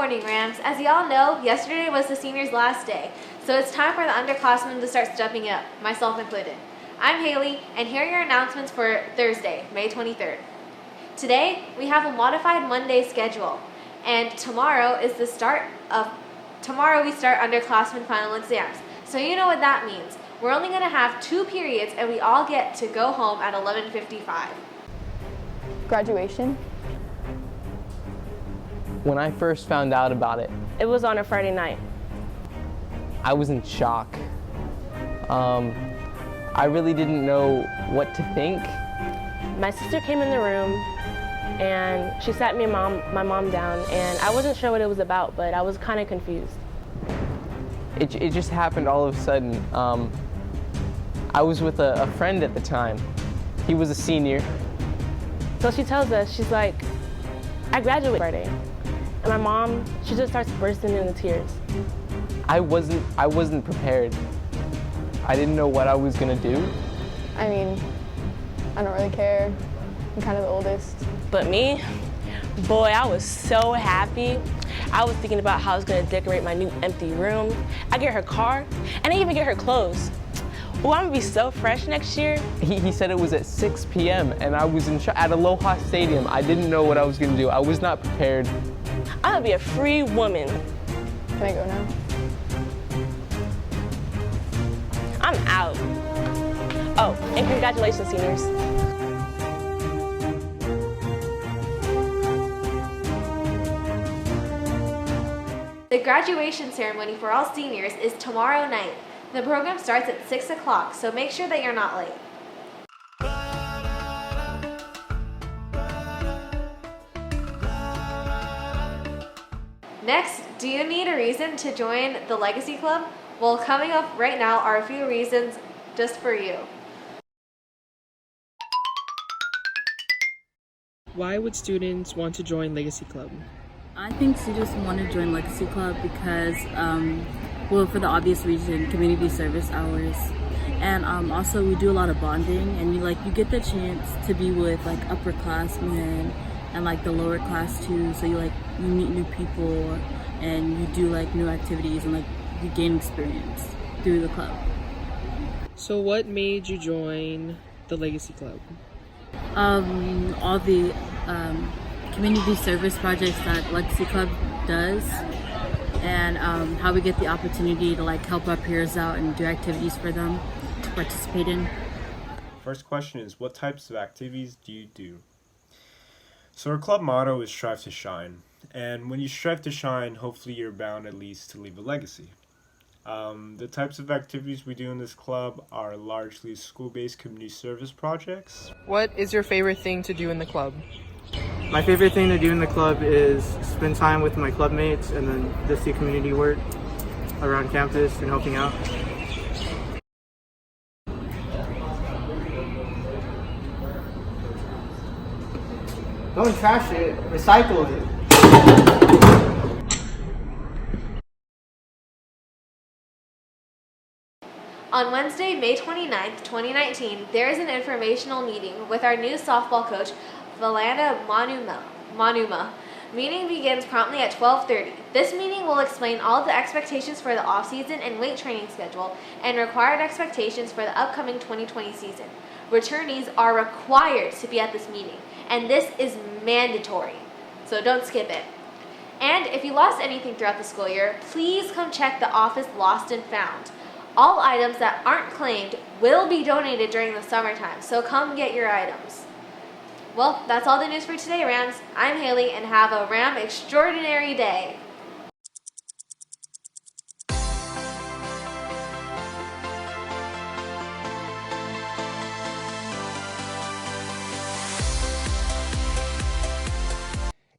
morning, Rams. As y'all know, yesterday was the seniors' last day, so it's time for the underclassmen to start stepping up, myself included. I'm Haley, and here are your announcements for Thursday, May 23rd. Today, we have a modified Monday schedule, and tomorrow we start underclassmen final exams. So you know what that means. We're only going to have 2 periods, and we all get to go home at 11:55. Graduation? When I first found out about it, it was on a Friday night. I was in shock. I really didn't know what to think. My sister came in the room and she sat my mom down, and I wasn't sure what it was about, but I was kind of confused. It just happened all of a sudden. I was with a friend at the time. He was a senior. So she tells us, she's like, I graduate Friday. And my mom, she just starts bursting into tears. I wasn't prepared. I didn't know what I was gonna do. I mean, I don't really care. I'm kind of the oldest. But me, boy, I was so happy. I was thinking about how I was gonna decorate my new empty room. I get her car, and I even get her clothes. Oh, I'm gonna be so fresh next year. He said it was at 6 p.m. and I was at Aloha Stadium. I didn't know what I was gonna do. I was not prepared. I'm gonna be a free woman. Can I go now? I'm out. Oh, and congratulations, seniors. The graduation ceremony for all seniors is tomorrow night. The program starts at 6 o'clock, so make sure that you're not late. Next, do you need a reason to join the Legacy Club? Well, coming up right now are a few reasons just for you. Why would students want to join Legacy Club? I think students want to join Legacy Club because, well, for the obvious reason, community service hours. And also we do a lot of bonding, and you get the chance to be with like upperclassmen and like the lower class too. So you meet new people and you do like new activities and like you gain experience through the club. So what made you join the Legacy Club? All the community service projects that Legacy Club does, and how we get the opportunity to like help our peers out and do activities for them to participate in. First question is, what types of activities do you do? So our club motto is strive to shine, and when you strive to shine, hopefully you're bound at least to leave a legacy. The types of activities we do in this club are largely school-based community service projects. What is your favorite thing to do in the club? My favorite thing to do in the club is spend time with my club mates and then just do community work around campus and helping out. Don't trash it, recycle it. On Wednesday, May 29th, 2019, there is an informational meeting with our new softball coach, Valanda Manuma. Meeting begins promptly at 12:30. This meeting will explain all of the expectations for the off-season and weight training schedule and required expectations for the upcoming 2020 season. Returnees are required to be at this meeting, and this is mandatory, so don't skip it. And if you lost anything throughout the school year, please come check the office Lost and Found. All items that aren't claimed will be donated during the summertime, so come get your items. Well, that's all the news for today, Rams. I'm Haley, and have a Ram extraordinary day.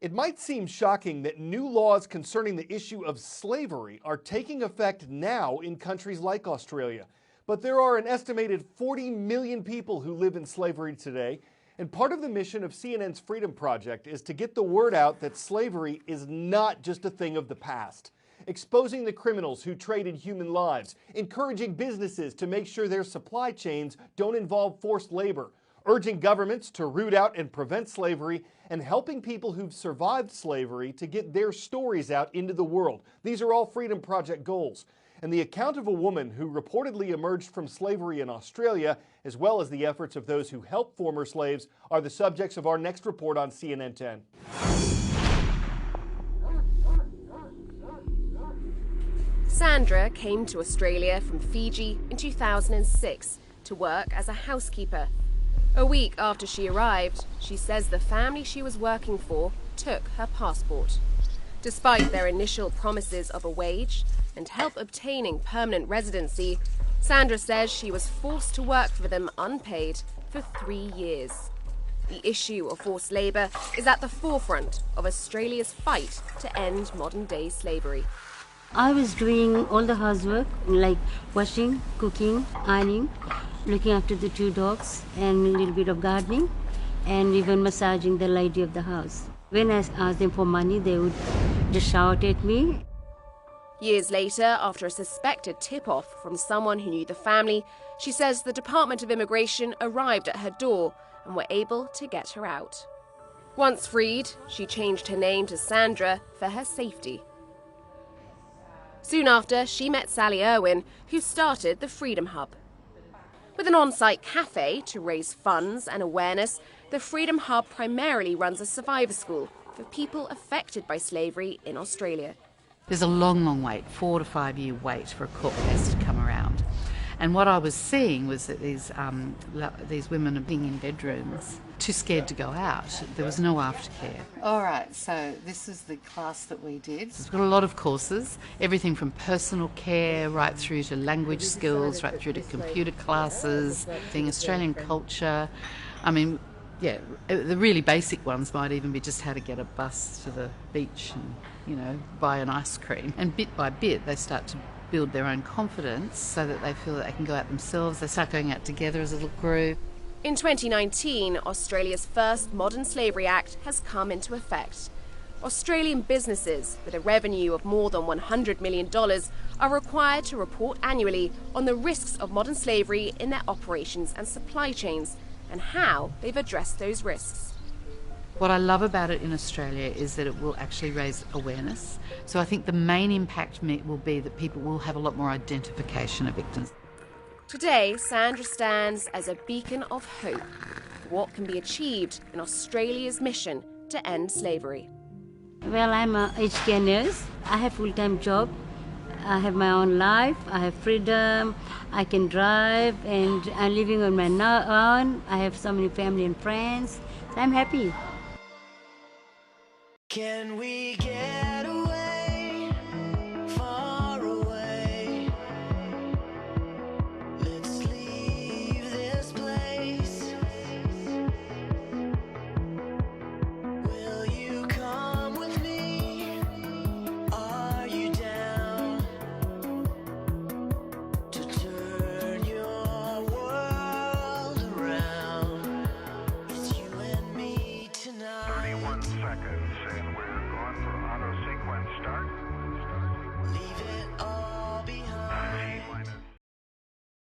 It might seem shocking that new laws concerning the issue of slavery are taking effect now in countries like Australia. But there are an estimated 40 million people who live in slavery today, and part of the mission of CNN's Freedom Project is to get the word out that slavery is not just a thing of the past. Exposing the criminals who traded human lives, encouraging businesses to make sure their supply chains don't involve forced labor, urging governments to root out and prevent slavery, and helping people who've survived slavery to get their stories out into the world. These are all Freedom Project goals. And the account of a woman who reportedly emerged from slavery in Australia, as well as the efforts of those who helped former slaves, are the subjects of our next report on CNN 10. Sandra came to Australia from Fiji in 2006 to work as a housekeeper. A week after she arrived, she says the family she was working for took her passport. Despite their initial promises of a wage and help obtaining permanent residency, Sandra says she was forced to work for them unpaid for 3 years. The issue of forced labour is at the forefront of Australia's fight to end modern-day slavery. I was doing all the housework, like washing, cooking, ironing, looking after the 2 dogs, and a little bit of gardening, and even massaging the lady of the house. When I asked them for money, they would just shout at me. Years later, after a suspected tip-off from someone who knew the family, she says the Department of Immigration arrived at her door and were able to get her out. Once freed, she changed her name to Sandra for her safety. Soon after, she met Sally Irwin, who started the Freedom Hub. With an on-site cafe to raise funds and awareness, the Freedom Hub primarily runs a survivor school for people affected by slavery in Australia. There's a long wait, 4 to 5 year wait for a court case to come around. And what I was seeing was that these women are being in bedrooms, too scared to go out. There was no aftercare. All right, so this is the class that we did. We've got a lot of courses, everything from personal care right through to language skills, right through to computer classes, Australian culture. I mean, yeah, the really basic ones might even be just how to get a bus to the beach and, buy an ice cream. And bit by bit, they start to build their own confidence so that they feel that they can go out themselves. They start going out together as a little group. In 2019, Australia's first Modern Slavery Act has come into effect. Australian businesses with a revenue of more than $100 million are required to report annually on the risks of modern slavery in their operations and supply chains and how they've addressed those risks. What I love about it in Australia is that it will actually raise awareness. So I think the main impact will be that people will have a lot more identification of victims. Today, Sandra stands as a beacon of hope for what can be achieved in Australia's mission to end slavery. Well, I'm a aged care nurse. I have a full-time job. I have my own life. I have freedom. I can drive, and I'm living on my own. I have so many family and friends. So I'm happy. Can we get